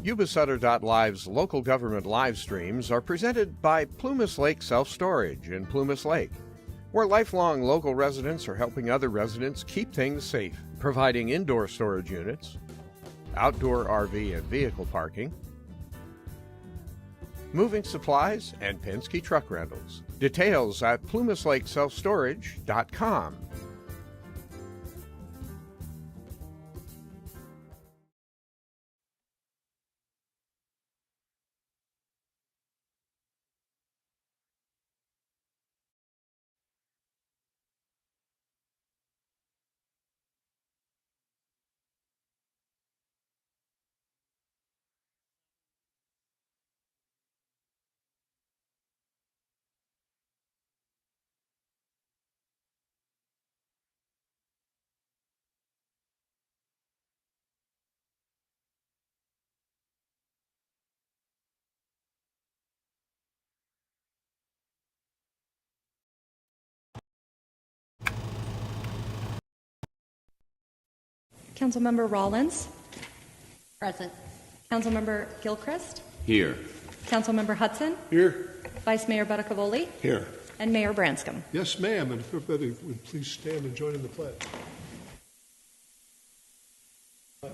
Yuba-Sutter.live's local government live streams are presented by Plumas Lake Self-Storage in Plumas Lake, where lifelong local residents are helping other residents keep things safe, providing indoor storage units, outdoor RV and vehicle parking, moving supplies, and Penske truck rentals. Details at plumaslakeselfstorage.com. Councilmember Rollins. Present. Councilmember Gilchrist. Here. Councilmember Hudson. Here. Vice Mayor Buttacavoli. Here. And Mayor Branscombe. Yes, ma'am. And if everybody would please stand and join in the pledge. I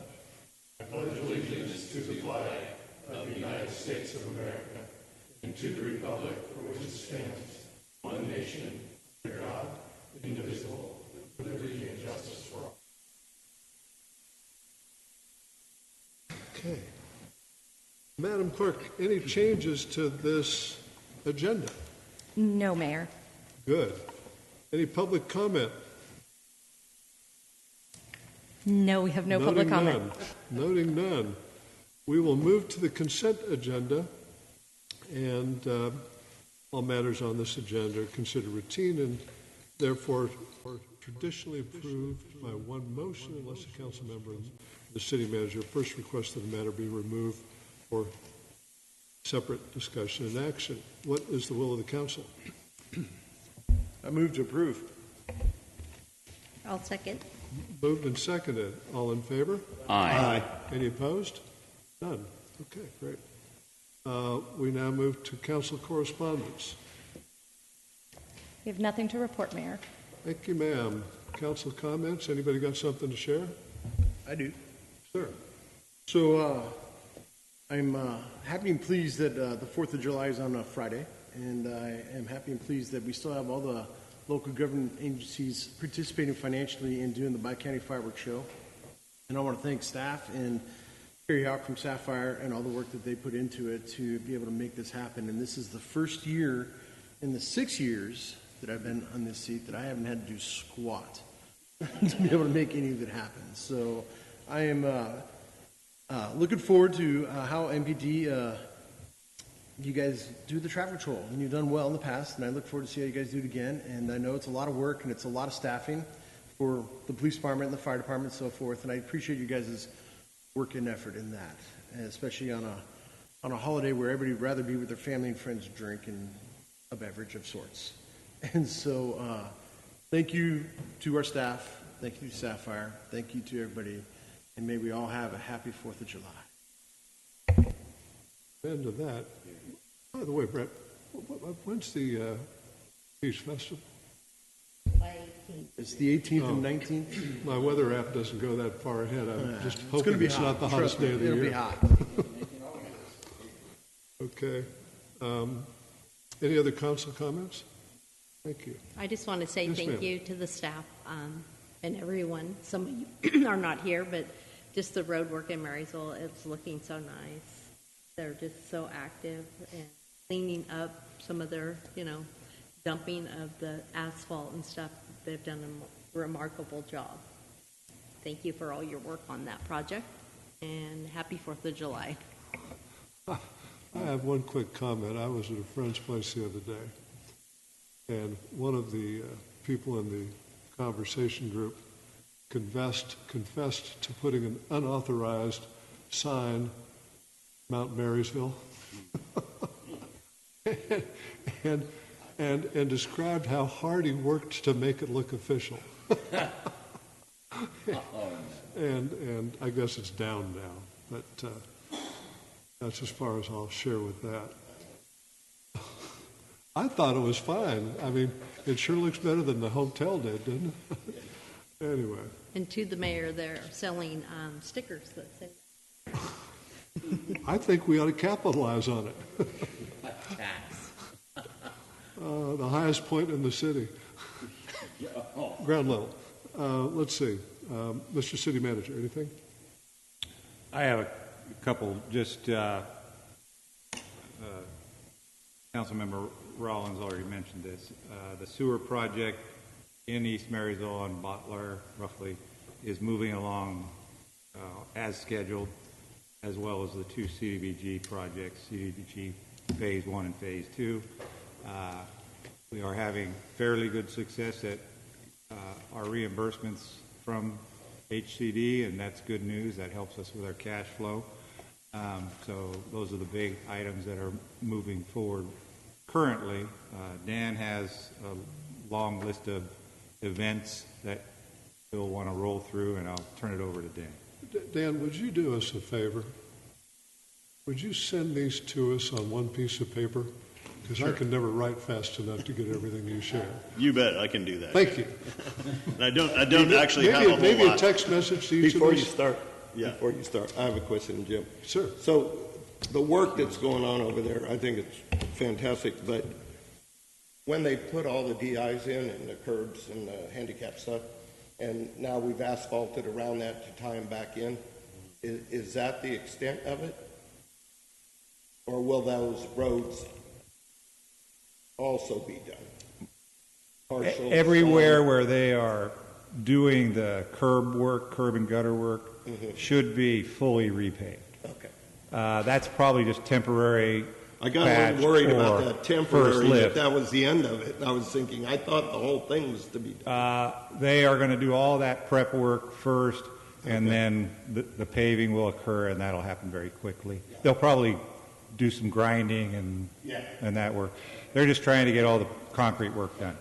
pledge allegiance to the flag of the United States of America and to the republic for which it stands, one nation, under God, indivisible, with liberty and justice for all. Okay. Madam Clerk, any changes to this agenda? No, Mayor. Good. Any public comment? No, we have no public comment. Noting none. We will move to the consent agenda, and all matters on this agenda are considered routine and therefore are traditionally approved by one motion unless a council member and the city manager first request that the matter be removed for separate discussion and action. What is the will of the council? I move to approve. I'll second. Moved and seconded. All in favor? Aye. Any opposed? None. Okay, great. We now move to council correspondence. We have nothing to report, Mayor. Thank you, ma'am. Council comments? Anybody got something to share? I do. Sure. So I'm happy and pleased that the 4th of July is on a Friday, and I am happy and pleased that we still have all the local government agencies participating financially in doing the Bi-County Fireworks Show. And I want to thank staff and Carrie Hawk from Sapphire and all the work that they put into it to be able to make this happen. And this is the first year in the 6 years that I've been on this seat that I haven't had to do squat to be able to make any of it happen. So I am looking forward to how MPD, you guys do the traffic patrol, and you've done well in the past, and I look forward to see how you guys do it again. And I know it's a lot of work, and it's a lot of staffing for the police department and the fire department and so forth, and I appreciate you guys' work and effort in that, and especially on a holiday where everybody would rather be with their family and friends drinking a beverage of sorts. And so thank you to our staff, thank you to Sapphire, thank you to everybody, and may we all have a happy 4th of July. End of that. By the way, Brett, when's the Peace Festival? It's the 18th and 19th. My weather app doesn't go that far ahead. I'm just It's hoping going to be it's hot. not the hottest day of the year. It'll be hot. Okay. Any other council comments? Thank you. I just want to say Yes, thank ma'am. you to the staff and everyone. Some of you are not here, but just the road work in Marysville, it's looking so nice. They're just so active and cleaning up some of their, dumping of the asphalt and stuff. They've done a remarkable job. Thank you for all your work on that project, and happy 4th of July. I have one quick comment. I was at a friend's place the other day, and one of the people in the conversation group confessed to putting an unauthorized sign Mount Marysville and described how hard he worked to make it look official. And I guess it's down now, but That's as far as I'll share with that. I thought it was fine. I mean, it sure looks better than the hotel did, didn't it? Anyway. And to the mayor, they're selling stickers that say. I think we ought to capitalize on it. The highest point in the city. Ground level. Let's see. Mr. City Manager, anything? I have a couple. Just Councilmember Rollins already mentioned this. The sewer project in East Marysville on Butler, roughly, is moving along as scheduled, as well as the two CDBG projects, CDBG Phase 1 and Phase 2. We are having fairly good success at our reimbursements from HCD, and that's good news. That helps us with our cash flow. So those are the big items that are moving forward currently. Dan has a long list of events that he'll want to roll through, and I'll turn it over to Dan. Dan, would you do us a favor? Would you send these to us on one piece of paper? Because Sure. I can never write fast enough to get everything you share. You bet, I can do that. Thank you. And I don't actually have a whole Maybe lot. a text message to each Before of you us? start, Yeah. I have a question, Jim. Sure. So the work that's going on over there, I think it's fantastic, but when they put all the DIs in and the curbs and the handicap stuff, and now we've asphalted around that to tie them back in, is that the extent of it? Or will those roads also be done? Partial, Everywhere some? where they are doing the curb and gutter work, should be fully repaved. Okay. That's probably just temporary. I got a patch little worried about or that first temporary, lift. that was the end of it. I was thinking, I thought the whole thing was to be done. They are going to do all that prep work first, and Okay. then the paving will occur, and that'll happen very quickly. They'll probably do some grinding and that work. They're just trying to get all the concrete work done.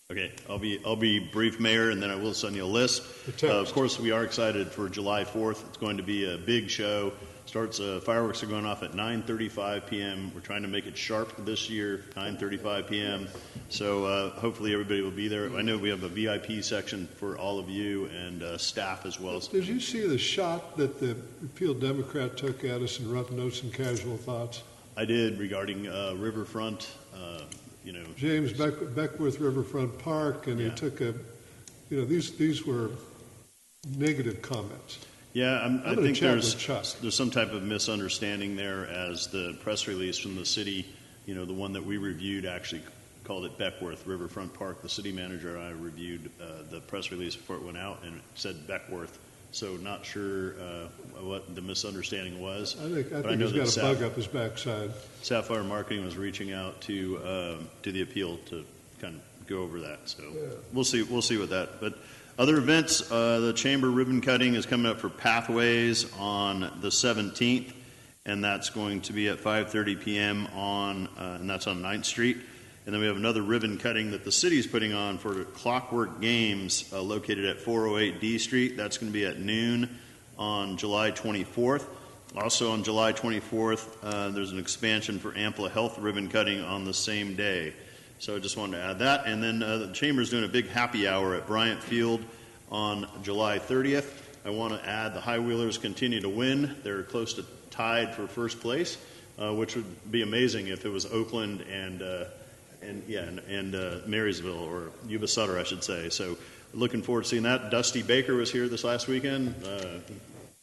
Okay, I'll be brief, Mayor, and then I will send you a list. text. Of course, we are excited for July 4th. It's going to be a big show. Fireworks are going off at 9:35 p.m. We're trying to make it sharp this year, 9:35 p.m. So hopefully everybody will be there. I know we have a VIP section for all of you and staff as well. Did you see the shot that the repealed Democrat took at us in Rough Notes and Casual Thoughts? I did regarding Riverfront. James Beckwourth Riverfront Park, and he Yeah. took these were negative comments. Yeah, I gonna think chat there's with Chuck. some type of misunderstanding there, as the press release from the city, the one that we reviewed actually called it Beckwourth Riverfront Park. The city manager and I reviewed the press release before it went out, and it said Beckwourth. So not sure what the misunderstanding was. I think but I know he's that got a bug up his backside. Sapphire Marketing was reaching out to the appeal to kind of go over that. So we'll see with that. But other events, the chamber ribbon cutting is coming up for Pathways on the 17th, and that's going to be at 5:30 p.m. and that's on 9th Street. And then we have another ribbon cutting that the city is putting on for Clockwork Games located at 408 D Street. That's going to be at noon on July 24th. Also on July 24th, there's an expansion for Ampla Health ribbon cutting on the same day. So I just wanted to add that. And then the Chamber's doing a big happy hour at Bryant Field on July 30th. I want to add the High Wheelers continue to win. They're close to tied for first place, which would be amazing if it was Oakland and Marysville, or Yuba-Sutter, I should say. So looking forward to seeing that. Dusty Baker was here this last weekend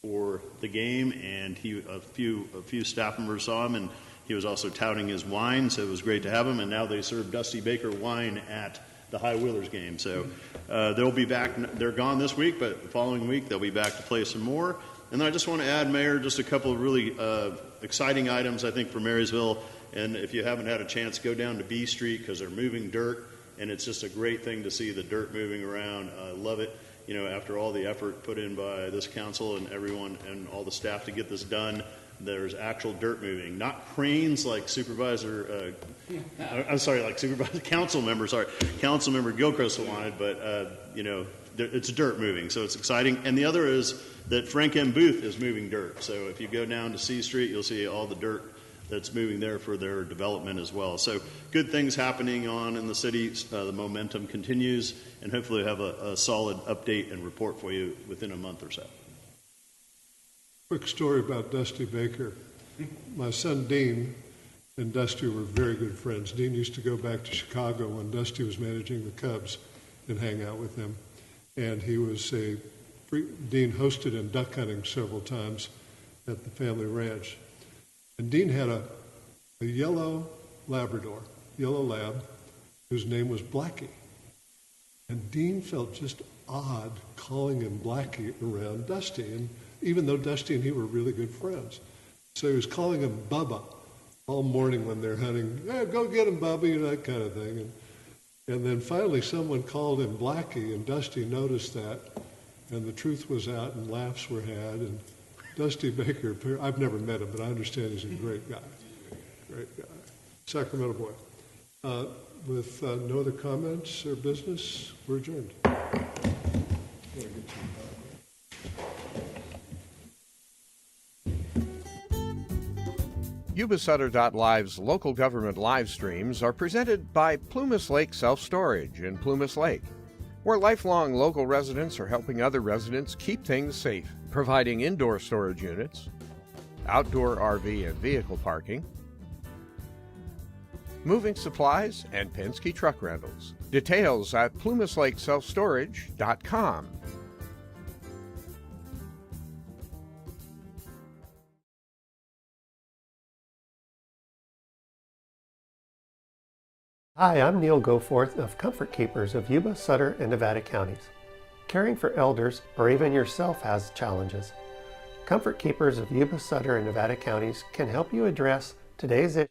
for the game, and a few staff members saw him, and he was also touting his wine, so it was great to have him. And now they serve Dusty Baker wine at the High Wheelers game. So they'll be back. They're gone this week, but the following week they'll be back to play some more. And then I just want to add, Mayor, just a couple of really exciting items, I think, for Marysville. And if you haven't had a chance, go down to B Street, because they're moving dirt, and it's just a great thing to see the dirt moving around. I love it. After all the effort put in by this council and everyone and all the staff to get this done, there's actual dirt moving, not cranes like Councilmember Gilchrist wanted, but it's dirt moving, so it's exciting. And the other is that Frank M. Booth is moving dirt. So if you go down to C Street, you'll see all the dirt that's moving there for their development as well. So good things happening on in the city. The momentum continues, and hopefully we'll have a solid update and report for you within a month or so. Quick story about Dusty Baker. My son Dean and Dusty were very good friends. Dean used to go back to Chicago when Dusty was managing the Cubs and hang out with him. And Dean hosted in duck hunting several times at the family ranch. And Dean had a yellow Labrador, yellow lab, whose name was Blackie. And Dean felt just odd calling him Blackie around Dusty, and even though Dusty and he were really good friends. So he was calling him Bubba all morning when they're hunting. Hey, go get him, Bubba, that kind of thing. And then finally someone called him Blackie, and Dusty noticed that, and the truth was out, and laughs were had. And Dusty Baker, I've never met him, but I understand he's a great guy. Great guy. Sacramento boy. With no other comments or business, we're adjourned. Yuba-Sutter.live's local government live streams are presented by Plumas Lake Self-Storage in Plumas Lake, where lifelong local residents are helping other residents keep things safe, providing indoor storage units, outdoor RV and vehicle parking, moving supplies, and Penske truck rentals. Details at plumaslakeselfstorage.com. Hi, I'm Neil Goforth of Comfort Keepers of Yuba, Sutter, and Nevada counties. Caring for elders, or even yourself, has challenges. Comfort Keepers of Yuba, Sutter, and Nevada counties can help you address today's issue.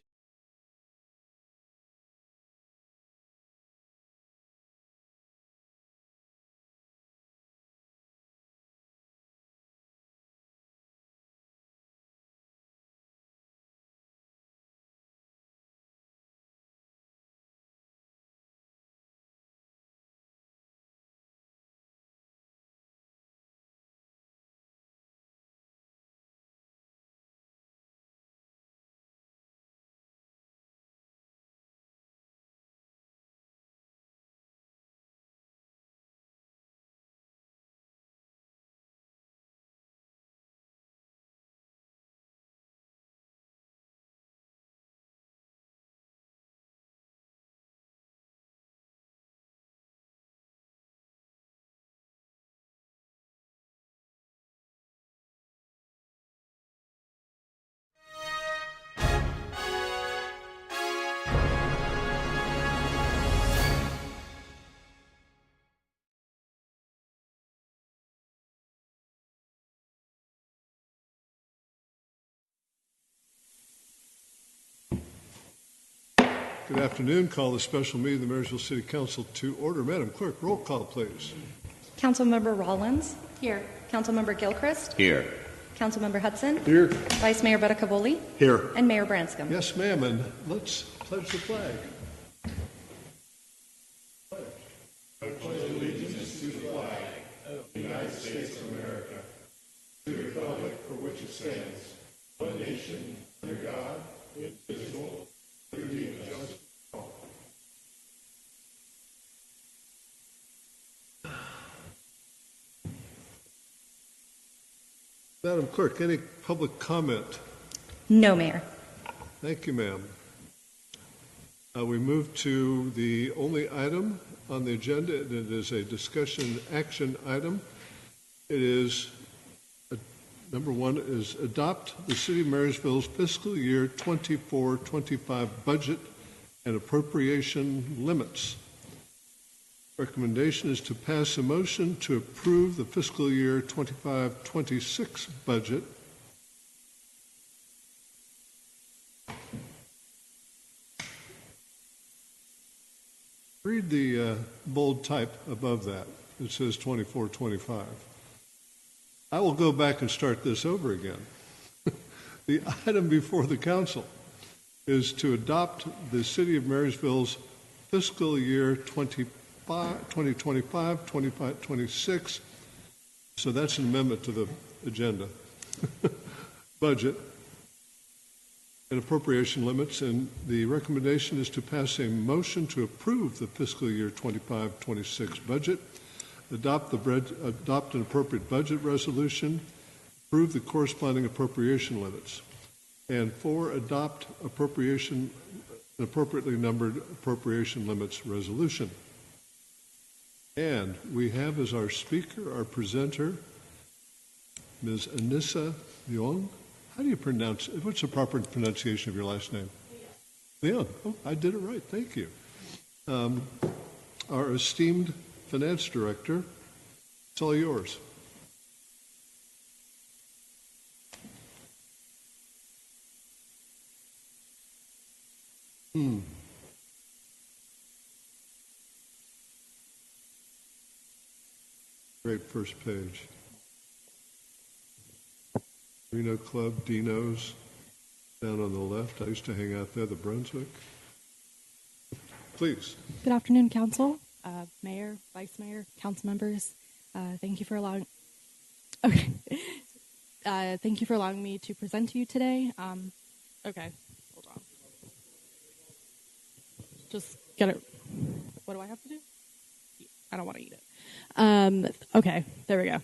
Good afternoon. Call the special meeting of the Marysville City Council to order. Madam Clerk, roll call, please. Councilmember Rollins. Here. Councilmember Gilchrist. Here. Councilmember Hudson. Here. Vice Mayor Bettacavoli. Here. And Mayor Branscombe. Yes, ma'am, and let's pledge the flag. Madam Clerk, any public comment? No, Mayor. Thank you, ma'am. We move to the only item on the agenda. It is a discussion action item. It is, number one is adopt the City of Marysville's fiscal year 24-25 budget and appropriation limits. Recommendation is to pass a motion to approve the fiscal year 25-26 budget. Read the bold type above that. It says 24-25. I will go back and start this over again. The item before the council is to adopt the City of Marysville's fiscal year 2025, 26. So that's an amendment to the agenda. Budget and appropriation limits, and the recommendation is to pass a motion to approve the fiscal year 25-26 budget, adopt an appropriate budget resolution, approve the corresponding appropriation limits, and 4, adopt an appropriately numbered appropriation limits resolution. And we have as our speaker, our presenter, Ms. Anissa Leong. How do you pronounce it? What's the proper pronunciation of your last name? Leong. Oh, I did it right. Thank you. Our esteemed finance director, it's all yours. Great first page. Reno Club, Dino's, down on the left. I used to hang out there, the Brunswick. Please. Good afternoon, Council, Mayor, Vice Mayor, Council members. Thank you for allowing. Okay. Thank you for allowing me to present to you today. Okay, hold on. Just get it. What do I have to do? I don't want to eat it. Okay, there we go.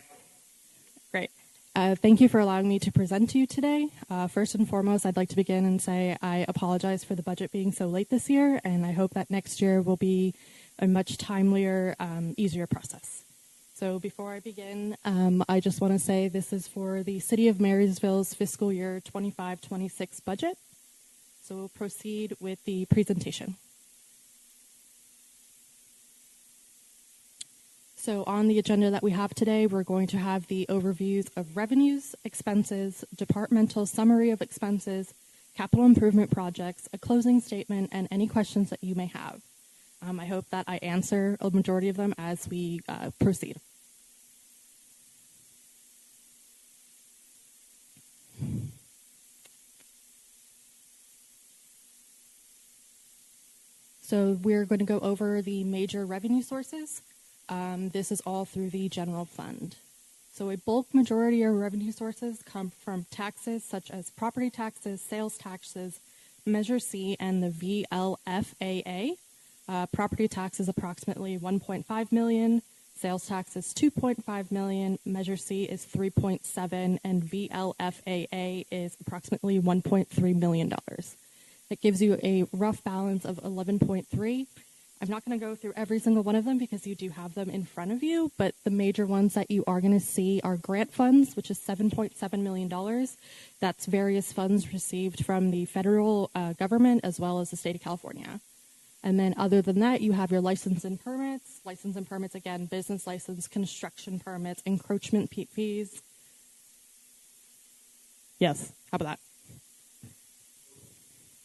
Great. Thank you for allowing me to present to you today. First and foremost, I'd like to begin and say I apologize for the budget being so late this year, and I hope that next year will be a much timelier, easier process. So before I begin, I just want to say this is for the City of Marysville's fiscal year 25-26 budget. So we'll proceed with the presentation. So on the agenda that we have today, we're going to have the overviews of revenues, expenses, departmental summary of expenses, capital improvement projects, a closing statement, and any questions that you may have. I hope that I answer a majority of them as we proceed. So we're going to go over the major revenue sources. This is all through the general fund. So a bulk majority of revenue sources come from taxes such as property taxes, sales taxes, Measure C, and the VLFAA. Property tax is approximately $1.5 million, sales tax is $2.5 million, Measure C is $3.7, and VLFAA is approximately $1.3 million. That gives you a rough balance of 11.3. I'm not going to go through every single one of them because you do have them in front of you, but the major ones that you are going to see are grant funds, which is $7.7 million. That's various funds received from the federal government as well as the state of California. And then other than that, you have your license and permits. License and permits, again, business license, construction permits, encroachment fees. Yes, how about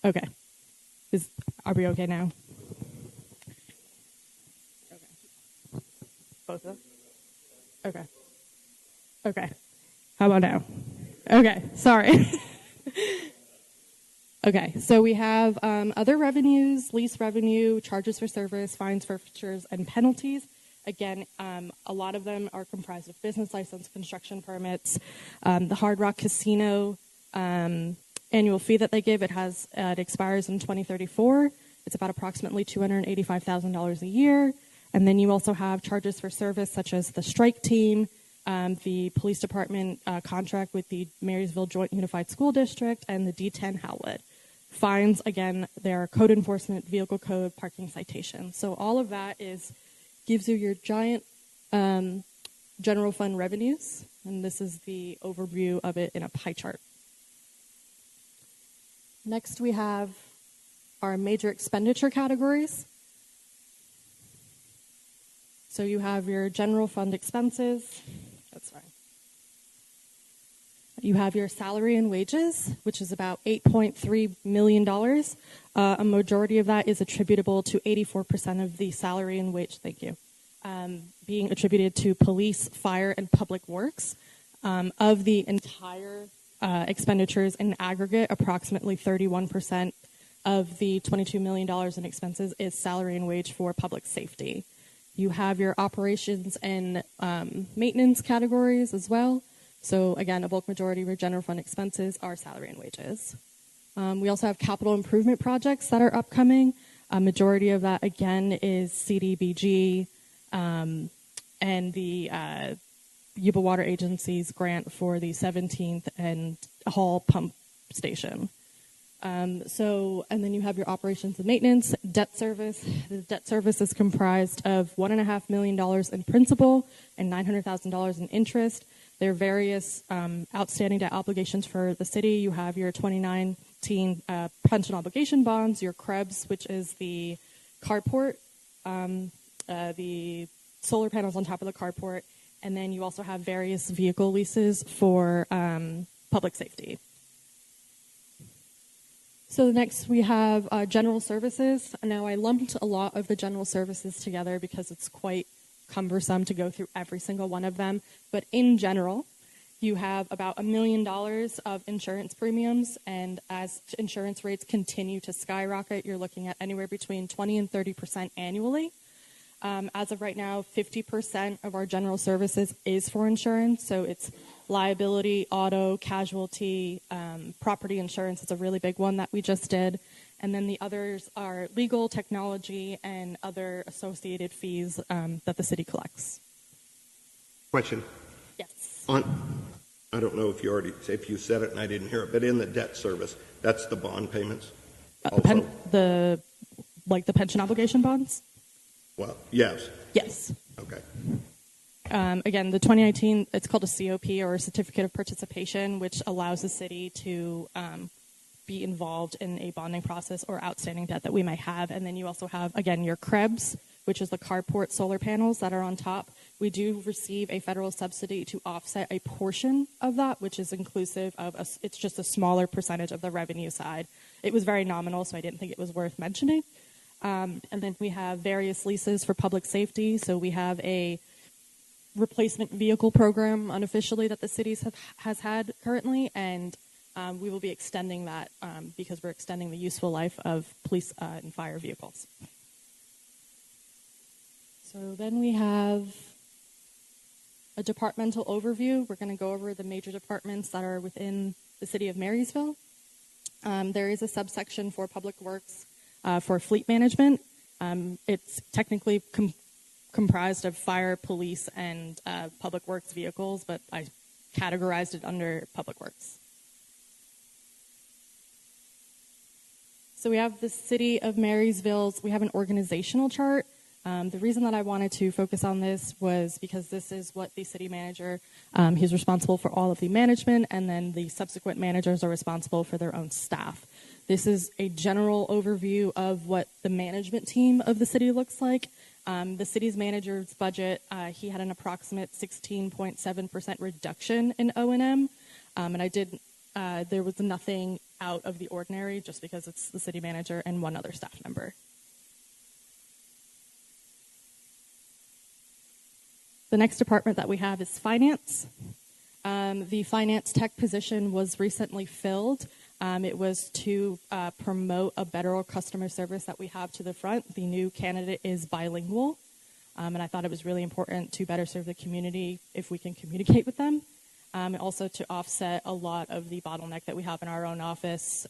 that? Okay. Are we okay now? Both of them? Okay. Okay. How about now? Okay, sorry. Okay, so we have other revenues, lease revenue, charges for service, fines, forfeitures, and penalties. Again, a lot of them are comprised of business license, construction permits, the Hard Rock Casino annual fee that they give. It expires in 2034. It's about approximately $285,000 a year. And then you also have charges for service such as the strike team, the police department contract with the Marysville Joint Unified School District, and the D10 Howlett. Fines, again, there are code enforcement, vehicle code, parking citations. So all of that gives you your giant general fund revenues, and this is the overview of it in a pie chart. Next, we have our major expenditure categories. So you have your general fund expenses. That's fine. You have your salary and wages, which is about $8.3 million. A majority of that is attributable to 84% of the salary and wage, thank you, being attributed to police, fire, and public works. Of the entire expenditures in aggregate, approximately 31% of the $22 million in expenses is salary and wage for public safety. You have your operations and maintenance categories as well. So again, a bulk majority of your general fund expenses are salary and wages. We also have capital improvement projects that are upcoming. A majority of that, again, is CDBG and the Yuba-Water Agency's grant for the 17th and Hall pump station. And then you have your operations and maintenance, debt service. The debt service is comprised of $1.5 million in principal and $900,000 in interest. There are various outstanding debt obligations for the city. You have your 2019 pension obligation bonds, your Krebs, which is the carport, the solar panels on top of the carport, and then you also have various vehicle leases for public safety. So next we have general services. Now I lumped a lot of the general services together because it's quite cumbersome to go through every single one of them. But in general, you have about $1 million of insurance premiums, and as insurance rates continue to skyrocket, you're looking at anywhere between 20 and 30% annually. As of right now, 50% of our general services is for insurance, so it's liability, auto, casualty, property insurance is a really big one that we just did, and then the others are legal, technology, and other associated fees that the city collects. Question. Yes. I don't know if you said it and I didn't hear it, but in the debt service, that's the bond payments? The pension obligation bonds? Well, yes. Yes. Okay. Again, the 2019, it's called a COP, or a Certificate of Participation, which allows the city to be involved in a bonding process or outstanding debt that we might have. And then you also have, again, your Krebs, which is the carport solar panels that are on top. We do receive a federal subsidy to offset a portion of that, which is inclusive of, it's just a smaller percentage of the revenue side. It was very nominal, so I didn't think it was worth mentioning. And then we have various leases for public safety. So we have a replacement vehicle program unofficially that the city has had currently, and we will be extending that because we're extending the useful life of police and fire vehicles. So then we have a departmental overview. We're going to go over the major departments that are within the city of Marysville. There is a subsection for public works for fleet management. It's technically comprised of fire, police, and public works vehicles, but I categorized it under public works. So we have the city of Marysville's, we have an organizational chart. The reason that I wanted to focus on this was because this is what the city manager, he's responsible for all of the management, and then the subsequent managers are responsible for their own staff. This is a general overview of what the management team of the city looks like. The city's manager's budget, he had an approximate 16.7% reduction in O&M, and there was nothing out of the ordinary just because it's the city manager and one other staff member. The next department that we have is finance. The finance tech position was recently filled. It was to promote a better customer service that we have to the front. The new candidate is bilingual, and I thought it was really important to better serve the community if we can communicate with them, and also to offset a lot of the bottleneck that we have in our own office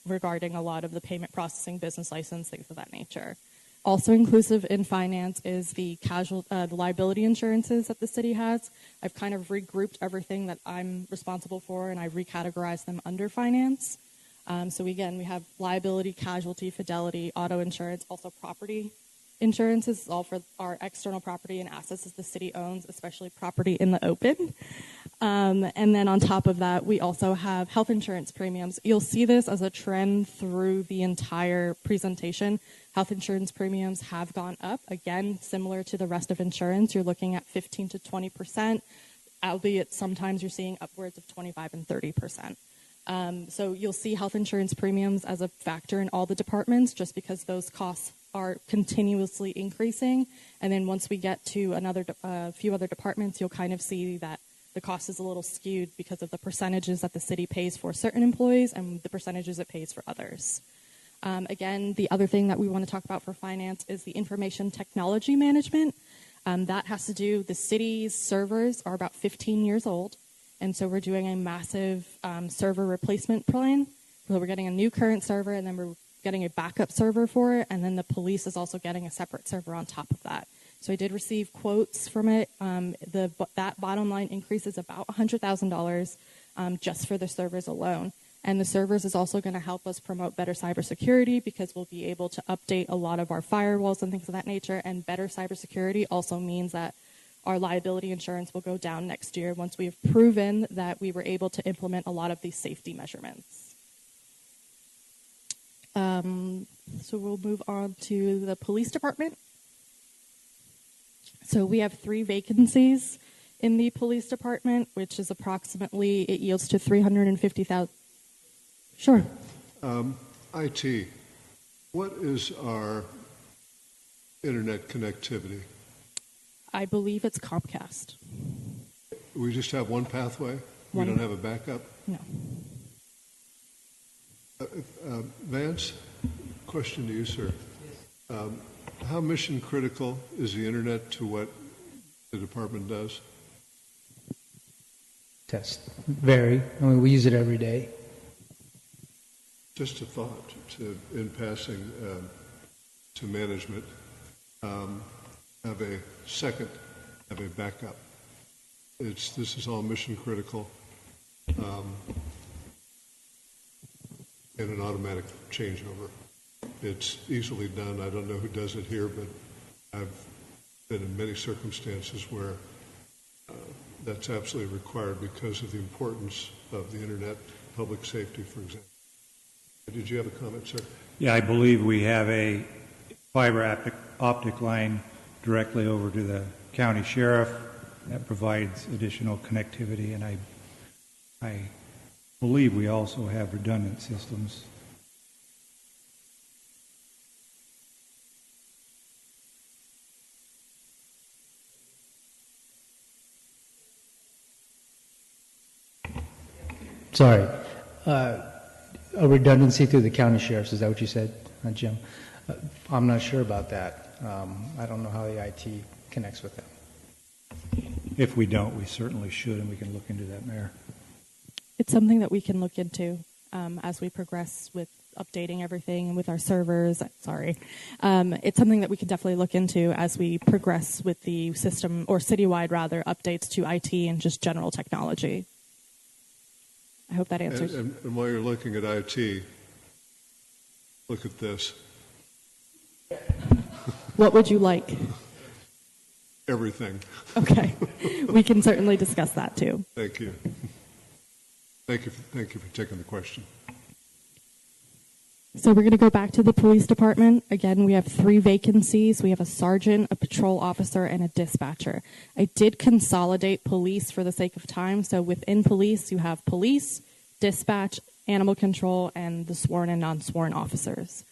regarding a lot of the payment processing, business license, things of that nature. Also inclusive in finance is the liability insurances that the city has. I've kind of regrouped everything that I'm responsible for, and I've recategorized them under finance. So again, we have liability, casualty, fidelity, auto insurance, also property insurances, all for our external property and assets that the city owns, especially property in the open. And then on top of that, we also have health insurance premiums. You'll see this as a trend through the entire presentation. Health insurance premiums have gone up. Again, similar to the rest of insurance, you're looking at 15 to 20%, albeit sometimes you're seeing upwards of 25 and 30%. So you'll see health insurance premiums as a factor in all the departments just because those costs are continuously increasing. And then once we get to a few other departments, you'll kind of see that the cost is a little skewed because of the percentages that the city pays for certain employees and the percentages it pays for others. Again, the other thing that we want to talk about for finance is the information technology management. That has to do, the city's servers are about 15 years old, and so we're doing a massive server replacement plan. So we're getting a new current server, and then we're getting a backup server for it, and then the police is also getting a separate server on top of that. So I did receive quotes from it. That bottom line increase is about $100,000 just for the servers alone. And the servers is also going to help us promote better cybersecurity because we'll be able to update a lot of our firewalls and things of that nature. And better cybersecurity also means that our liability insurance will go down next year once we have proven that we were able to implement a lot of these safety measurements. So we'll move on to the police department. So we have 3 vacancies in the police department, which is approximately, it yields to $350,000. Sure. IT, what is our internet connectivity? I believe it's Comcast. We just have one pathway? We don't have a backup? No. Vance, question to you, sir. How mission critical is the internet to what the department does? Test. Very. I mean, we use it every day. Just a thought in passing to management, have a backup. This is all mission critical, and an automatic changeover. It's easily done. I don't know who does it here, but I've been in many circumstances where that's absolutely required because of the importance of the internet, public safety, for example. Did you have a comment, sir? Yeah, I believe we have a fiber optic line directly over to the county sheriff that provides additional connectivity, and I believe we also have redundant systems. Sorry. A redundancy through the county sheriffs, is that what you said, Jim? I'm not sure about that. I don't know how the IT connects with them. If we don't, we certainly should, and we can look into that, Mayor. It's something that we can look into as we progress with updating everything with our servers. It's something that we can definitely look into as we progress with the system, or citywide rather, updates to IT and just general technology. I hope that answers. And while you're looking at IT, look at this. What would you like? Everything. Okay. We can certainly discuss that too. Thank you. Thank you for taking the question. So we're going to go back to the police department. Again, we have 3 vacancies. We have a sergeant, a patrol officer, and a dispatcher. I did consolidate police for the sake of time. So within police, you have police, dispatch, animal control, and the sworn and non-sworn officers.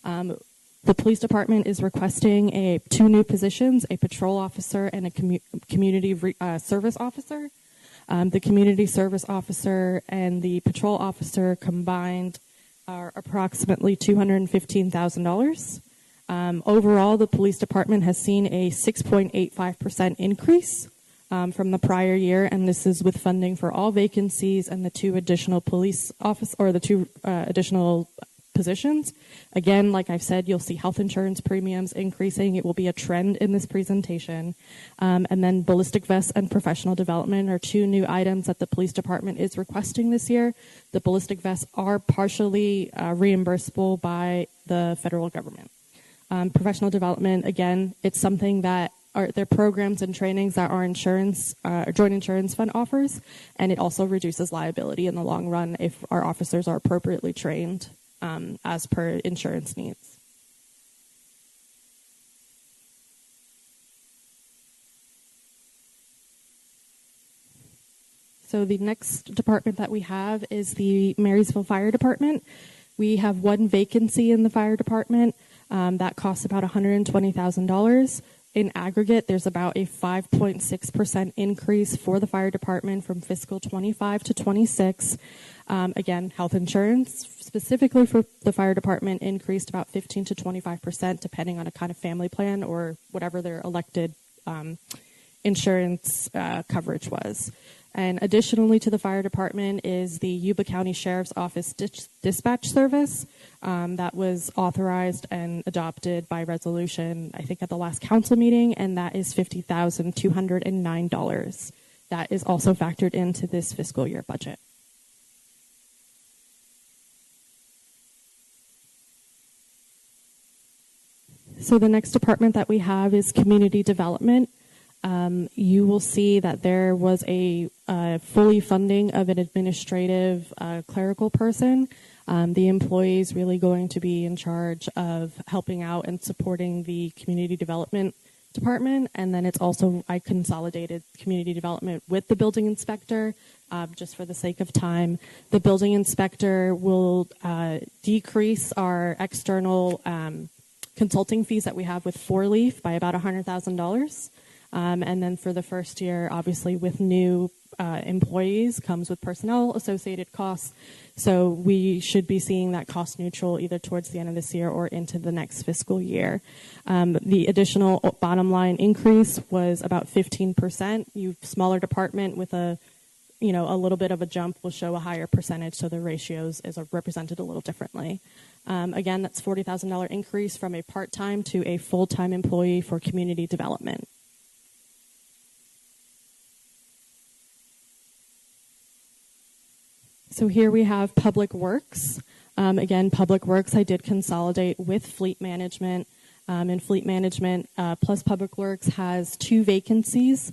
The police department is requesting 2 new positions, a patrol officer and a community service officer. The community service officer and the patrol officer combined are approximately $215,000. Overall, the police department has seen a 6.85% increase from the prior year, and this is with funding for all vacancies and the 2 additional police office, or the 2 additional positions. Again, like I've said, you'll see health insurance premiums increasing. It will be a trend in this presentation. And then ballistic vests and professional development are 2 new items that the police department is requesting this year. The ballistic vests are partially reimbursable by the federal government. Professional development, again, it's something that they're programs and trainings that our joint insurance fund offers, and it also reduces liability in the long run if our officers are appropriately trained as per insurance needs. So the next department that we have is the Marysville Fire Department. We have 1 vacancy in the fire department that costs about $120,000. In aggregate, there's about a 5.6% increase for the fire department from fiscal 25 to 26. Again, health insurance, specifically for the fire department, increased about 15 to 25%, depending on a kind of family plan or whatever their elected insurance coverage was. And additionally to the fire department is the Yuba County Sheriff's Office dispatch service that was authorized and adopted by resolution, I think, at the last council meeting, and that is $50,209. That is also factored into this fiscal year budget. So the next department that we have is community development. You will see that there was a fully funding of an administrative clerical person. The employee is really going to be in charge of helping out and supporting the community development department. And then it's also, I consolidated community development with the building inspector just for the sake of time. The building inspector will decrease our external consulting fees that we have with 4Leaf by about $100,000. And then for the first year, obviously with new employees comes with personnel associated costs. So we should be seeing that cost neutral either towards the end of this year or into the next fiscal year. The additional bottom line increase was about 15%. You smaller department with a little bit of a jump will show a higher percentage, so the ratios is represented a little differently. Again, that's $40,000 increase from a part-time to a full-time employee for community development. So here we have Public Works. Again, Public Works I did consolidate with Fleet Management. And Fleet Management plus Public Works has 2 vacancies.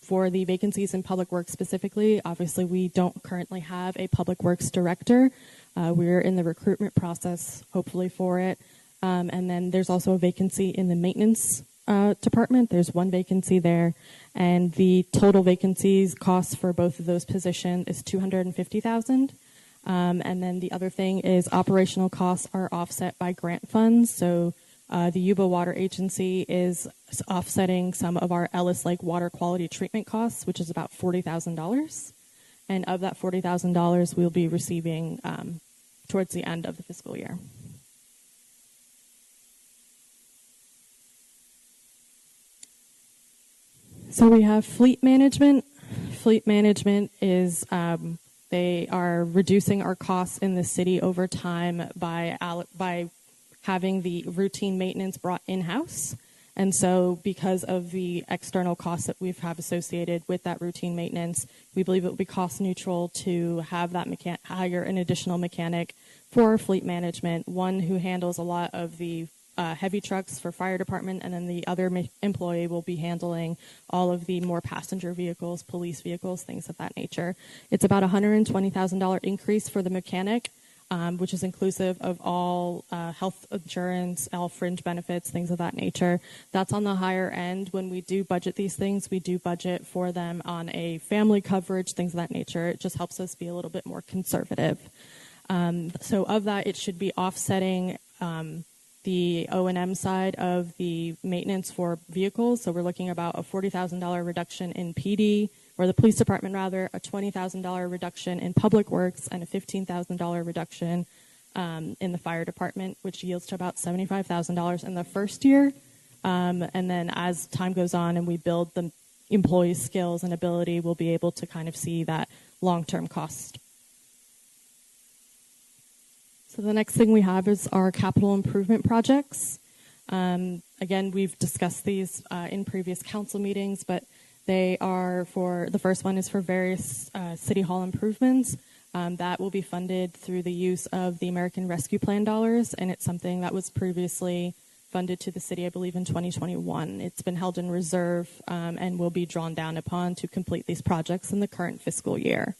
For the vacancies in Public Works specifically, obviously we don't currently have a Public Works director. We're in the recruitment process, hopefully, for it. And then there's also a vacancy in the maintenance department. There's 1 vacancy there. And the total vacancies cost for both of those positions is $250,000. And then the other thing is operational costs are offset by grant funds. So the Yuba Water Agency is offsetting some of our Ellis Lake water quality treatment costs, which is about $40,000. And of that $40,000, we'll be receiving towards the end of the fiscal year. So we have Fleet Management. Fleet Management is they are reducing our costs in the city over time by having the routine maintenance brought in-house. And so because of the external costs that we have associated with that routine maintenance, we believe it will be cost neutral to have that hire an additional mechanic for Fleet Management, one who handles a lot of the heavy trucks for fire department, and then the other employee will be handling all of the more passenger vehicles, police vehicles, things of that nature. It's about $120,000 increase for the mechanic, which is inclusive of all health insurance, all fringe benefits, things of that nature. That's on the higher end. When we do budget these things, we do budget for them on a family coverage, things of that nature. It just helps us be a little bit more conservative. So of that, it should be offsetting the O&M side of the maintenance for vehicles. So we're looking about a $40,000 reduction in PD, or the police department rather, a $20,000 reduction in Public Works, and a $15,000 reduction in the fire department, which yields to about $75,000 in the first year. And then as time goes on and we build the employees' skills and ability, we'll be able to kind of see that long-term cost. So the next thing we have is our capital improvement projects. Again, we've discussed these in previous council meetings, but they are the first one is for various City Hall improvements. That will be funded through the use of the American Rescue Plan dollars, and it's something that was previously funded to the city, I believe, in 2021. It's been held in reserve and will be drawn down upon to complete these projects in the current fiscal year.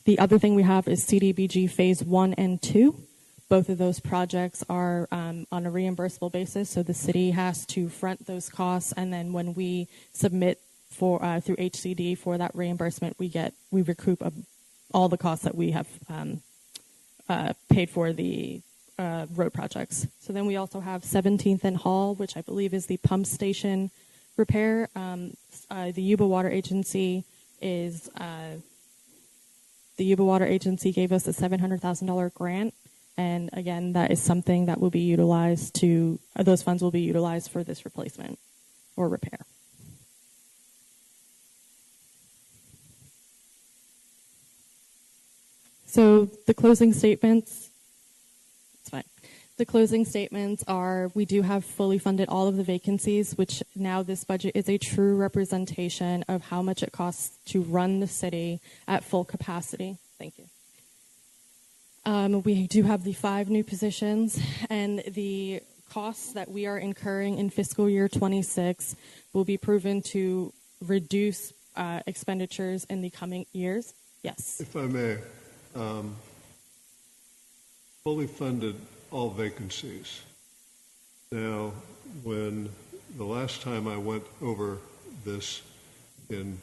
The other thing we have is CDBG Phase 1 and 2. Both of those projects are on a reimbursable basis, so the city has to front those costs, and then when we submit for through HCD for that reimbursement, we recoup all the costs that we have paid for the road projects. So then we also have 17th and Hall, which I believe is the pump station repair. The Yuba Water Agency is The Yuba Water Agency gave us a $700,000 grant, and again, that is something that will be utilized to, those funds will be utilized for this replacement or repair. So the closing statements, it's fine. The closing statements are, we do have fully funded all of the vacancies, which now this budget is a true representation of how much it costs to run the city at full capacity. Thank you. We do have the 5 new positions, and the costs that we are incurring in fiscal year 26 will be proven to reduce expenditures in the coming years. Yes. If I may, fully funded all vacancies. Now, when the last time I went over this when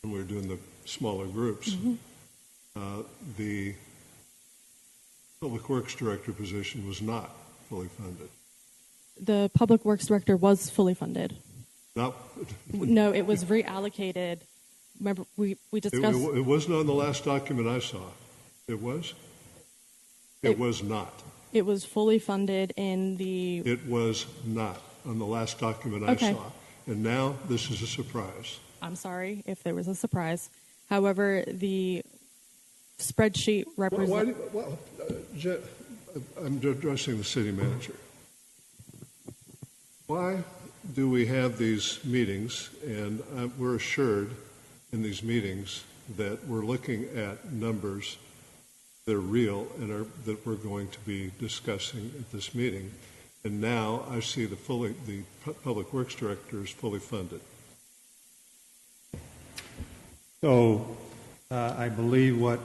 we were doing the smaller groups, the Public Works Director position was not fully funded. The Public Works Director was fully funded. No, it was reallocated. Remember, we discussed... It wasn't on the last document I saw. It was? It was not. It was fully funded in the... It was not on the last document I saw. And now this is a surprise. I'm sorry if there was a surprise. However, the spreadsheet represents... I'm addressing the city manager. Why do we have these meetings, and we're assured in these meetings that we're looking at numbers that are real and that we're going to be discussing at this meeting, and now I see the Public Works Director is fully funded. So I believe what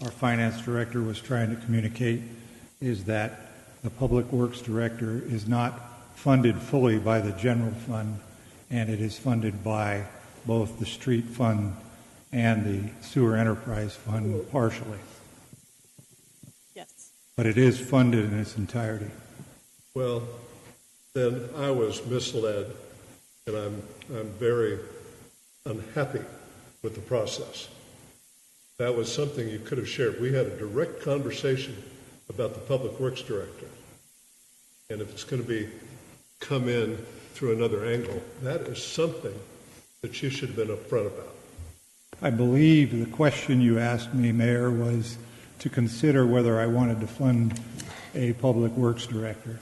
our Finance Director was trying to communicate is that the Public Works Director is not funded fully by the general fund, and it is funded by both the street fund and the sewer enterprise fund partially. Yes. But it is funded in its entirety. Well, then I was misled, and I'm very unhappy with the process. That was something you could have shared. We had a direct conversation about the Public Works Director, and if it's going to come in through another angle, that is something that you should have been upfront about. I believe the question you asked me, Mayor, was to consider whether I wanted to fund a Public Works Director,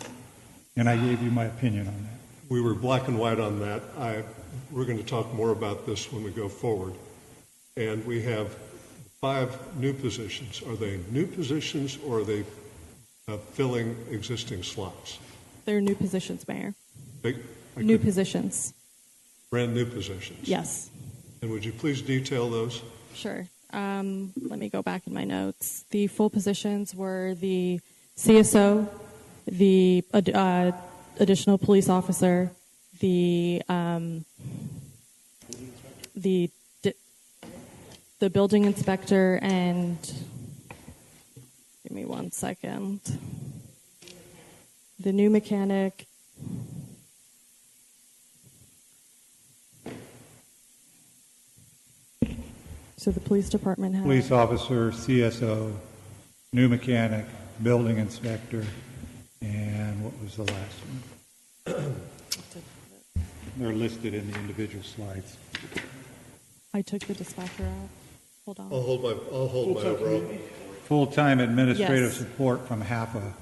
and I gave you my opinion on that. We were black and white on that. We're going to talk more about this when we go forward. And we have 5 new positions. Are they new positions, or are they filling existing slots? They're new positions, Mayor. New positions. Brand new positions? Yes. And would you please detail those? Sure. Let me go back in my notes. The full positions were the CSO, the additional police officer, the building inspector, and give me 1 second. The new mechanic. So the police department has... Police officer, CSO, new mechanic, building inspector, and what was the last one? They're listed in the individual slides. I took the dispatcher out. Hold on. I'll hold my overall. Full-time administrative Yes. support from half a...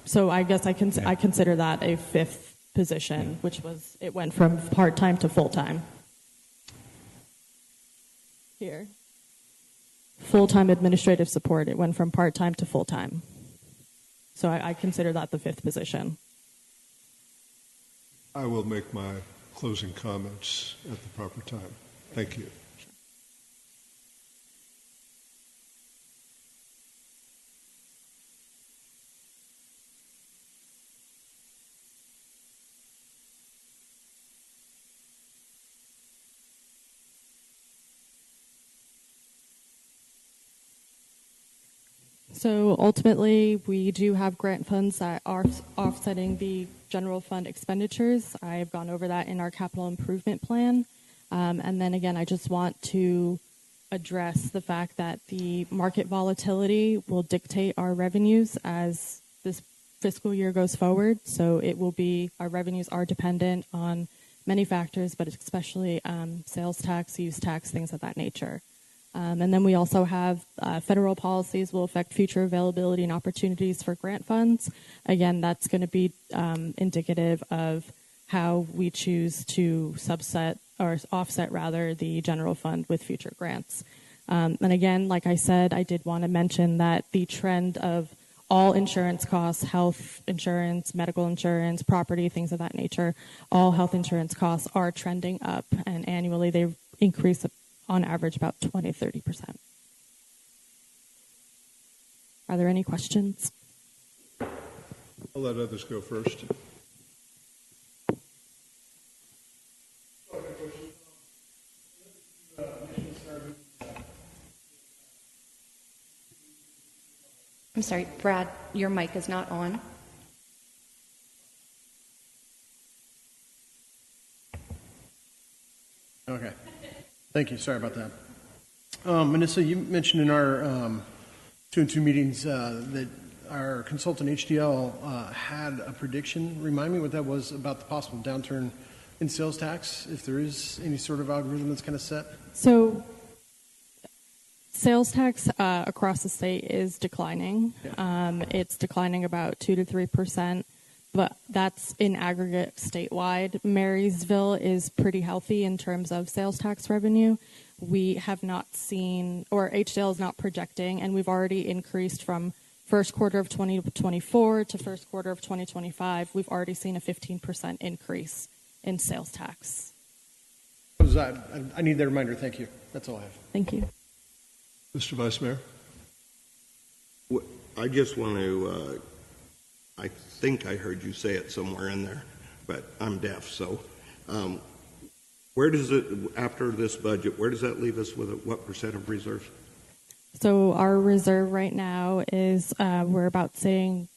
So I guess I consider that a 5th position, which was, it went from part-time to full-time. Here. Full-time administrative support, it went from part-time to full-time. So I consider that the 5th position. I will make my closing comments at the proper time. Thank you. So ultimately, we do have grant funds that are offsetting the general fund expenditures. I've gone over that in our capital improvement plan. And then again, I just want to address the fact that the market volatility will dictate our revenues as this fiscal year goes forward. So it will be, our revenues are dependent on many factors, but especially sales tax, use tax, things of that nature. And then we also have federal policies will affect future availability and opportunities for grant funds. Again, that's going to be indicative of how we choose to subset or offset rather the general fund with future grants. And again, like I said, I did want to mention that the trend of all insurance costs, health insurance, medical insurance, property, things of that nature, all health insurance costs are trending up, and annually they increase on average about 20-30%. Are there any questions? I'll let others go first. I'm sorry, Brad, your mic is not on. Okay. Thank you. Sorry about that. Manissa, you mentioned in our 2-2 meetings that our consultant HDL had a prediction. Remind me what that was about the possible downturn in sales tax, if there is any sort of algorithm that's kind of set. So sales tax across the state is declining. Yeah. It's declining about 2 to 3%, but that's in aggregate statewide. Marysville is pretty healthy in terms of sales tax revenue. We have not seen, or HDL is not projecting, and we've already increased from first quarter of 2024 to first quarter of 2025. We've already seen a 15% increase in sales tax. I need that reminder. Thank you. That's all I have. Thank you. Mr. Vice Mayor? I just want to, I think I heard you say it somewhere in there, but I'm deaf, so where does it, after this budget, where does that leave us with what percent of reserves? So our reserve right now is, we're about sitting,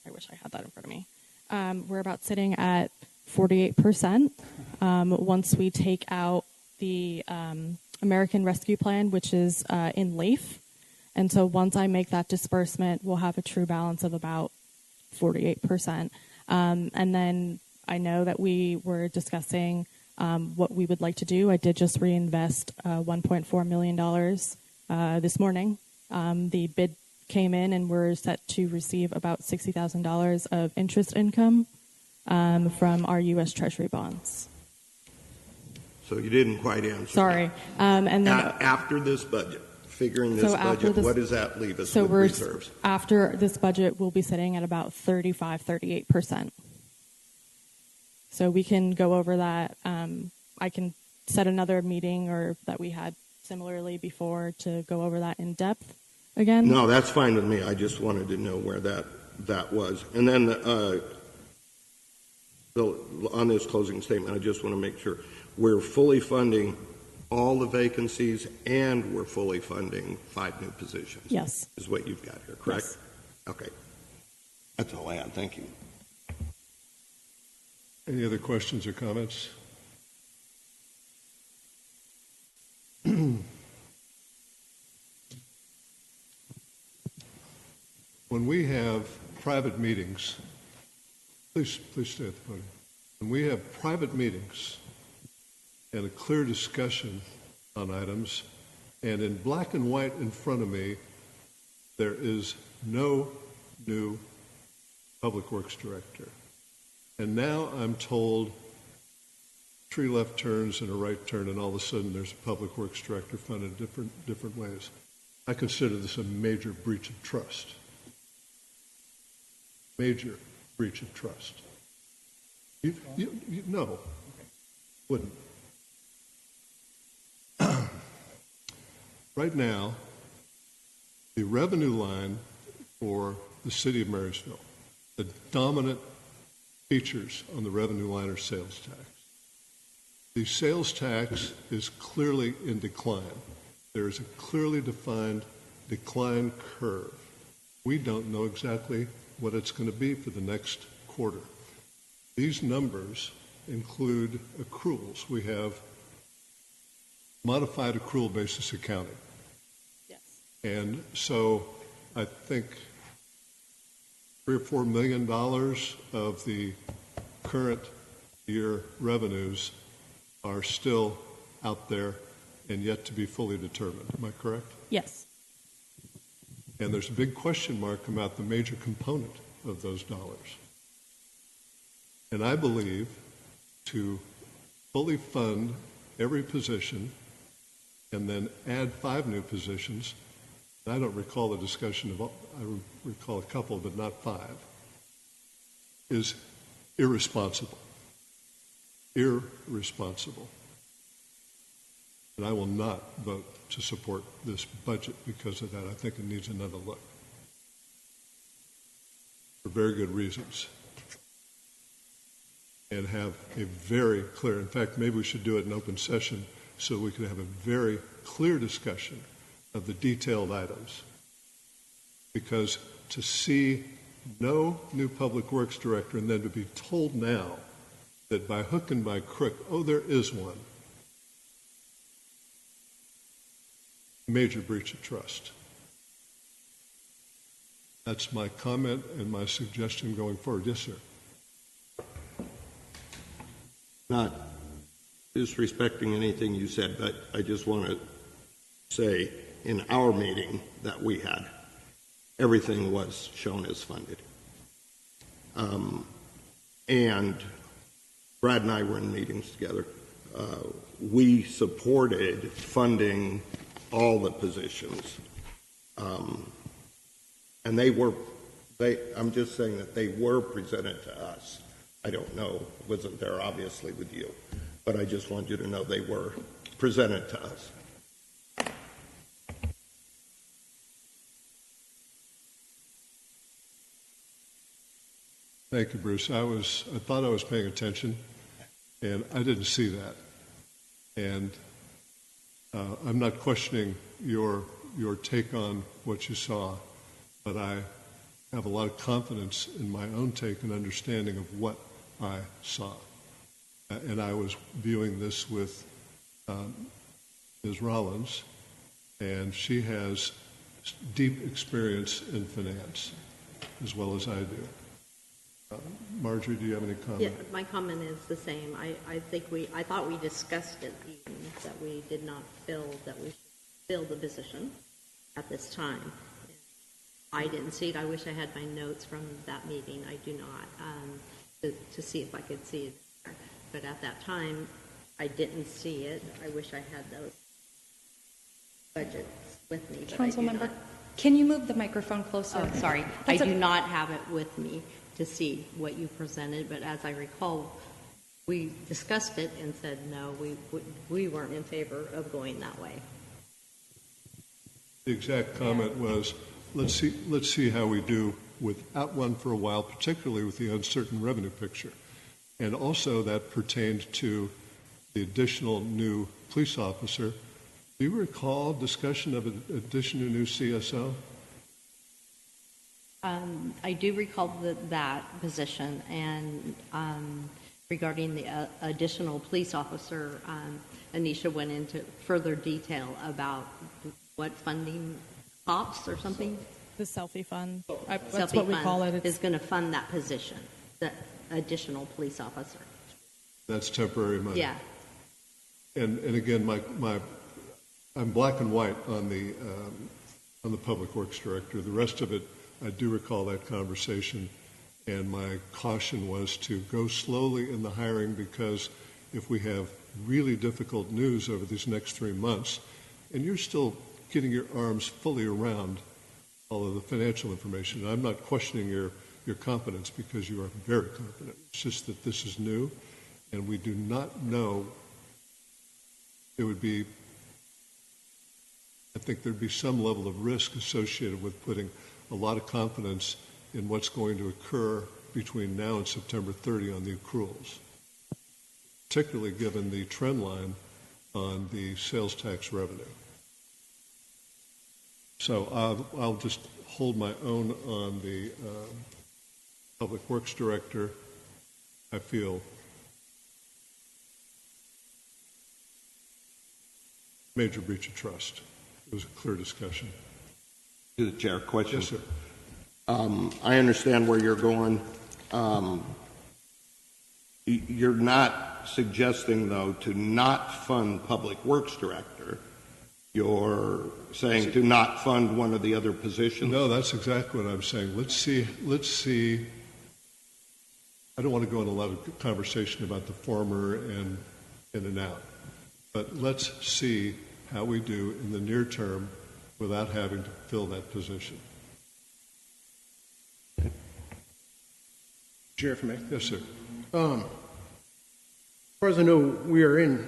I wish I had that in front of me. We're about sitting at 48%. Once we take out the American Rescue Plan, which is in LAIF. And so once I make that disbursement, we'll have a true balance of about 48%. And then I know that we were discussing what we would like to do. I did just reinvest $1.4 million this morning. The bid came in and we're set to receive about $60,000 of interest income from our U.S. Treasury bonds. So you didn't quite answer. Sorry. And then after this budget, figuring this budget, what does that leave us with reserves? After this budget, we'll be sitting at about 38%. So we can go over that. I can set another meeting or that we had similarly before to go over that in depth again. No, that's fine with me. I just wanted to know where that was. And then on this closing statement, I just want to make sure we're fully funding all the vacancies and we're fully funding 5 new positions. Yes. Is what you've got here, correct? Yes. Okay. That's all I had. Thank you. Any other questions or comments? When we have private meetings, please stay at the podium. When we have private meetings and a clear discussion on items, and in black and white in front of me, there is no new Public Works Director. And now I'm told 3 left turns and a right turn, and all of a sudden there's a Public Works Director funded different ways. I consider this a major breach of trust. Major breach of trust. No, wouldn't. Right now, the revenue line for the city of Marysville, the dominant features on the revenue line are sales tax. The sales tax is clearly in decline. There is a clearly defined decline curve. We don't know exactly what it's going to be for the next quarter. These numbers include accruals. We have modified accrual basis accounting. And so I think $3 or $4 million of the current year revenues are still out there and yet to be fully determined. Am I correct? Yes. And there's a big question mark about the major component of those dollars. And I believe to fully fund every position and then add 5 new positions, I don't recall the discussion of, I recall a couple, but not 5, is irresponsible. Irresponsible. And I will not vote to support this budget because of that. I think it needs another look. For very good reasons. And have a very clear, in fact, maybe we should do it in open session so we can have a very clear discussion of the detailed items. Because to see no new public works director and then to be told now that by hook and by crook, oh, there is one, major breach of trust. That's my comment and my suggestion going forward. Yes, sir. Not disrespecting anything you said, but I just want to say in our meeting that we had, everything was shown as funded. And Brad and I were in meetings together. We supported funding all the positions. And I'm just saying that they were presented to us. I don't know, wasn't there obviously with you, but I just want you to know they were presented to us. Thank you, Bruce. I thought I was paying attention, and I didn't see that. And I'm not questioning your take on what you saw, but I have a lot of confidence in my own take and understanding of what I saw. And I was viewing this with Ms. Rollins, and she has deep experience in finance, as well as I do. Marjorie, do you have any comment? Yeah, my comment is the same. I thought we discussed it even, that we did not feel that we should fill the position at this time. I didn't see it. I wish I had my notes from that meeting. I do not, to see if I could see it there. But at that time, I didn't see it. I wish I had those budgets with me. Councilmember, can you move the microphone closer? Oh, sorry. I do not have it with me to see what you presented, but as I recall, we discussed it and said, no, we weren't in favor of going that way. The exact comment was, let's see how we do without one for a while, particularly with the uncertain revenue picture. And also that pertained to the additional new police officer. Do you recall discussion of an additional new CSO? I do recall that position, and regarding the additional police officer, Anisha went into further detail about what funding, COPS or something? The selfie fund. That's Selfie what we fund call it. is going to fund that position, the additional police officer. That's temporary money. Yeah. And again, I'm black and white on the public works director. The rest of it, I do recall that conversation, and my caution was to go slowly in the hiring, because if we have really difficult news over these next 3 months, and you're still getting your arms fully around all of the financial information, I'm not questioning your competence, because you are very competent. It's just that this is new, and we do not know. It would be, I think there'd be some level of risk associated with putting a lot of confidence in what's going to occur between now and September 30 on the accruals, particularly given the trend line on the sales tax revenue. So I'll just hold my own on the Public Works Director. I feel major breach of trust. It was a clear discussion. To the chair, question. Yes, sir. I understand where you're going. You're not suggesting, though, to not fund Public Works Director. You're saying to not fund one of the other positions? No, that's exactly what I'm saying. Let's see. I don't want to go in a lot of conversation about the former and in and out, but let's see how we do in the near term without having to fill that position. Chair, if I may. Yes, sir. As far as I know, we are in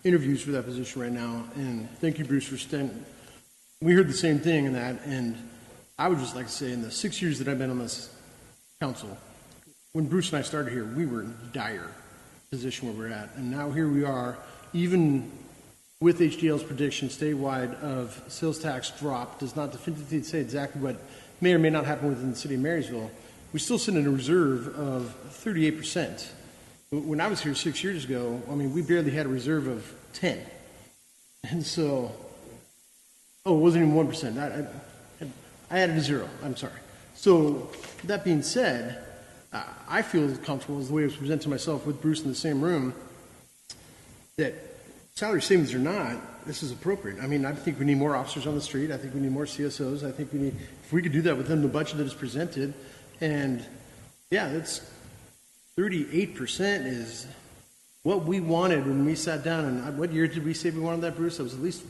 interviews for that position right now, and thank you, Bruce, for standing. We heard the same thing in that, and I would just like to say, in the 6 years that I've been on this council, when Bruce and I started here, we were in dire position where we're at, and now here we are, even with HDL's prediction statewide of sales tax drop, does not definitively say exactly what may or may not happen within the city of Marysville. We still sit in a reserve of 38%. When I was here 6 years ago, I mean, we barely had a reserve of 10. And so, it wasn't even 1%. I added a zero. I'm sorry. So, that being said, I feel as comfortable as the way it was presented to myself with Bruce in the same room that salary savings or not, this is appropriate. I mean, I think we need more officers on the street. I think we need more CSOs. I think we need, if we could do that within the budget that is presented, and yeah, that's 38% is what we wanted when we sat down. And what year did we say we wanted that, Bruce? That was at least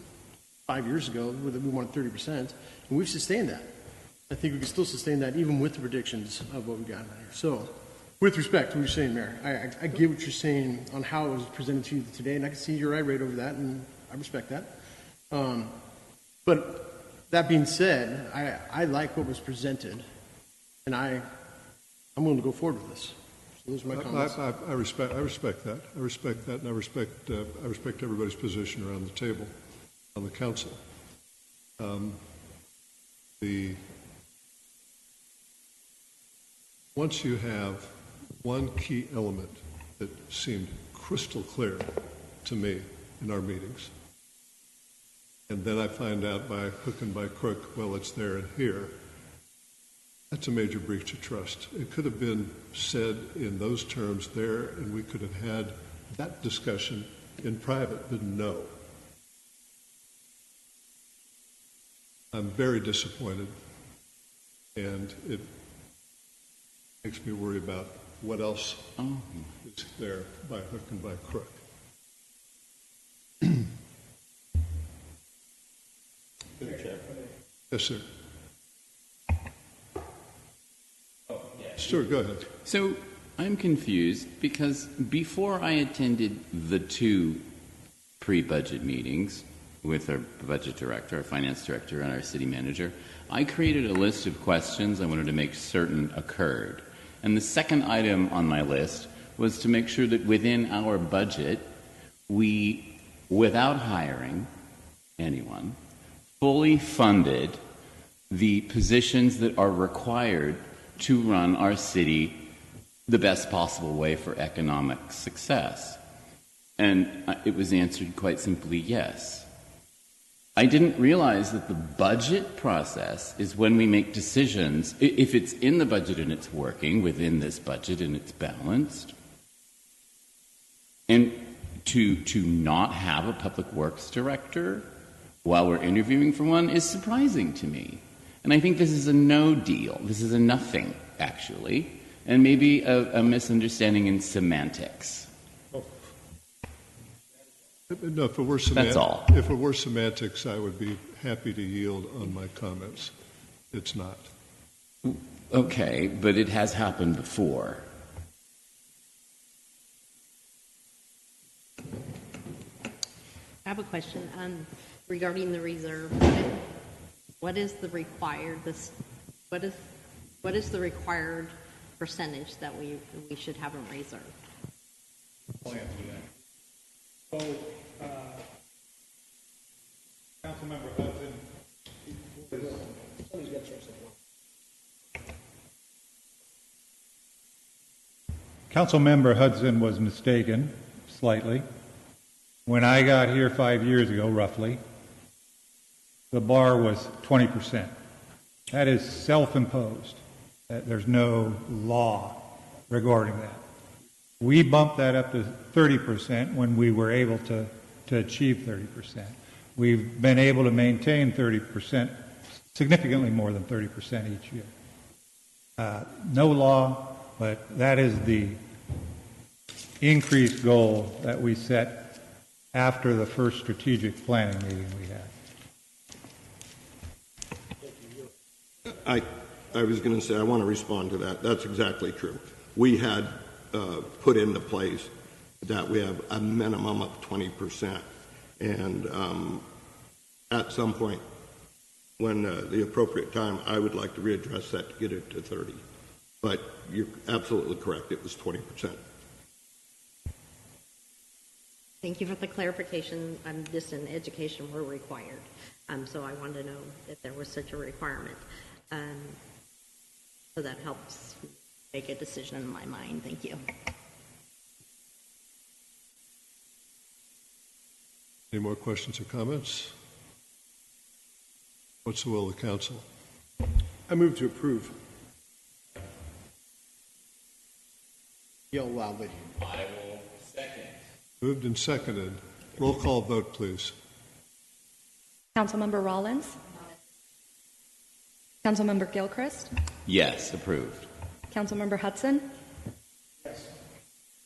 5 years ago that we wanted 30%, and we've sustained that. I think we can still sustain that even with the predictions of what we got right here. So, with respect to what you're saying, Mayor, I get what you're saying on how it was presented to you today, and I can see your irate over that, and I respect that. But that being said, I like what was presented, and I'm willing to go forward with this. So those are my comments. I respect that. I respect that, and I respect everybody's position around the table on the council. Once you have one key element that seemed crystal clear to me in our meetings, and then I find out by hook and by crook, well, it's there and here, that's a major breach of trust. It could have been said in those terms there, and we could have had that discussion in private, but no. I'm very disappointed, and it makes me worry about what else is there by hook and by crook. Yes, sir. Stuart, go ahead. So I'm confused because before I attended the two pre-budget meetings with our budget director, our finance director, and our city manager, I created a list of questions I wanted to make certain occurred. And the second item on my list was to make sure that within our budget, we, without hiring anyone, fully funded the positions that are required to run our city the best possible way for economic success. And it was answered quite simply, yes. I didn't realize that the budget process is when we make decisions, if it's in the budget and it's working within this budget and it's balanced, and to not have a public works director while we're interviewing for one is surprising to me. And I think this is a no deal. This is a nothing, actually, and maybe a misunderstanding in semantics. No, if it were That's all. If it were semantics, I would be happy to yield on my comments. It's not. Okay, but it has happened before. I have a question regarding the reserve. What is the required percentage that we should have in reserve? I'll answer that. So, Councilmember Hudson Councilmember Hudson was mistaken slightly. When I got here 5 years ago, roughly, the bar was 20%. That is self-imposed. There's no law regarding that. We bumped that up to 30% when we were able to achieve 30%. We've been able to maintain 30%, significantly more than 30% each year. No law, but that is the increased goal that we set after the first strategic planning meeting we had. I was going to say, I want to respond to that. That's exactly true. We had put into place that we have a minimum of 20%. And at some point, when the appropriate time, I would like to readdress that to get it to 30. But you're absolutely correct. It was 20%. Thank you for the clarification. Just in education, we're required. So I wanted to know if there was such a requirement. So that helps make a decision in my mind. Thank you. Any more questions or comments? What's the will of the council? I move to approve. Yell loudly. I will second. Moved and seconded. Roll call vote, please. Councilmember Rollins? Councilmember Gilchrist? Yes, approved. Councilmember Hudson? Yes.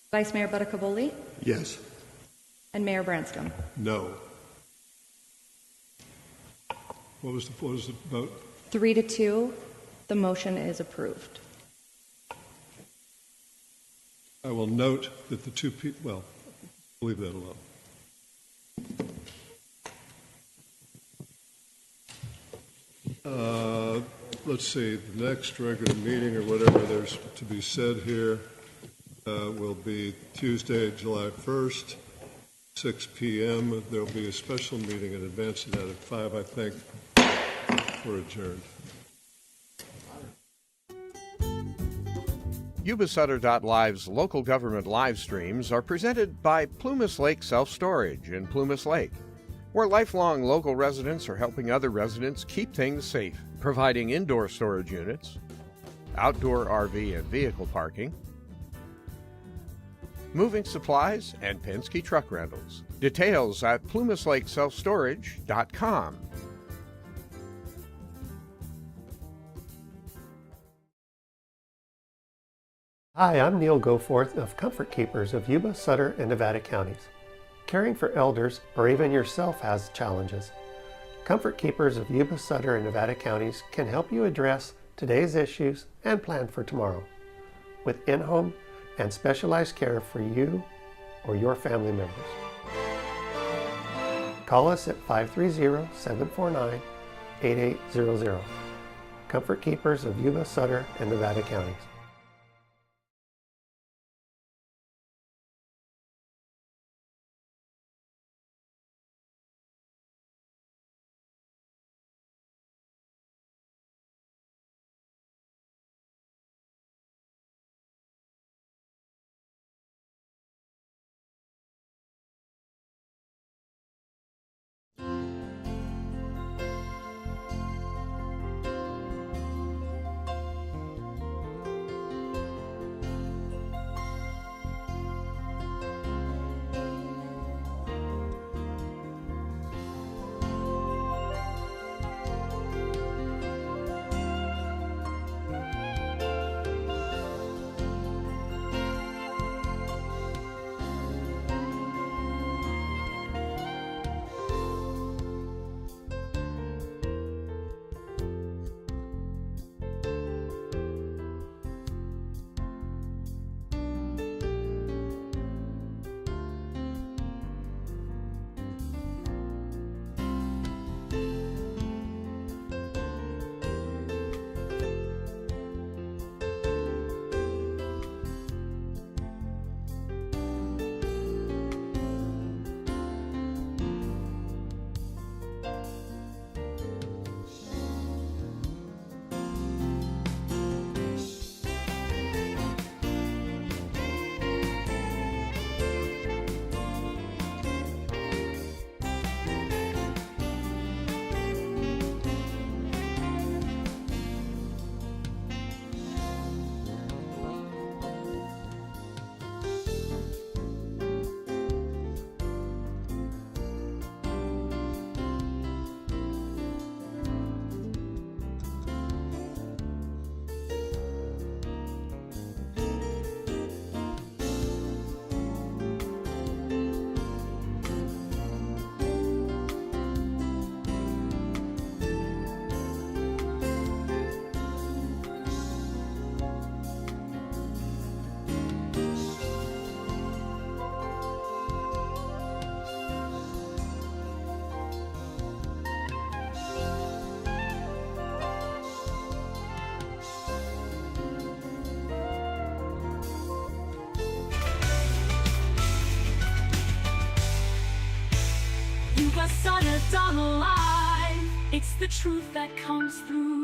Vice Mayor Buttigieg? Yes. And Mayor Branscombe? No. What was the vote? 3-2, the motion is approved. I will note that the two people, well, leave that alone. Let's see, the next regular meeting or whatever there's to be said here will be Tuesday, July 1st, 6 p.m. There will be a special meeting in advance of that at 5, I think. We're adjourned. Yuba-Sutter.live's local government live streams are presented by Plumas Lake Self-Storage in Plumas Lake, where lifelong local residents are helping other residents keep things safe, providing indoor storage units, outdoor RV and vehicle parking, moving supplies, and Penske truck rentals. Details at plumaslakeselfstorage.com. Hi, I'm Neil Goforth of Comfort Keepers of Yuba, Sutter, and Nevada counties. Caring for elders or even yourself has challenges. Comfort Keepers of Yuba, Sutter, and Nevada counties can help you address today's issues and plan for tomorrow with in-home and specialized care for you or your family members. Call us at 530-749-8800. Comfort Keepers of Yuba, Sutter, and Nevada counties. It's the truth that comes through.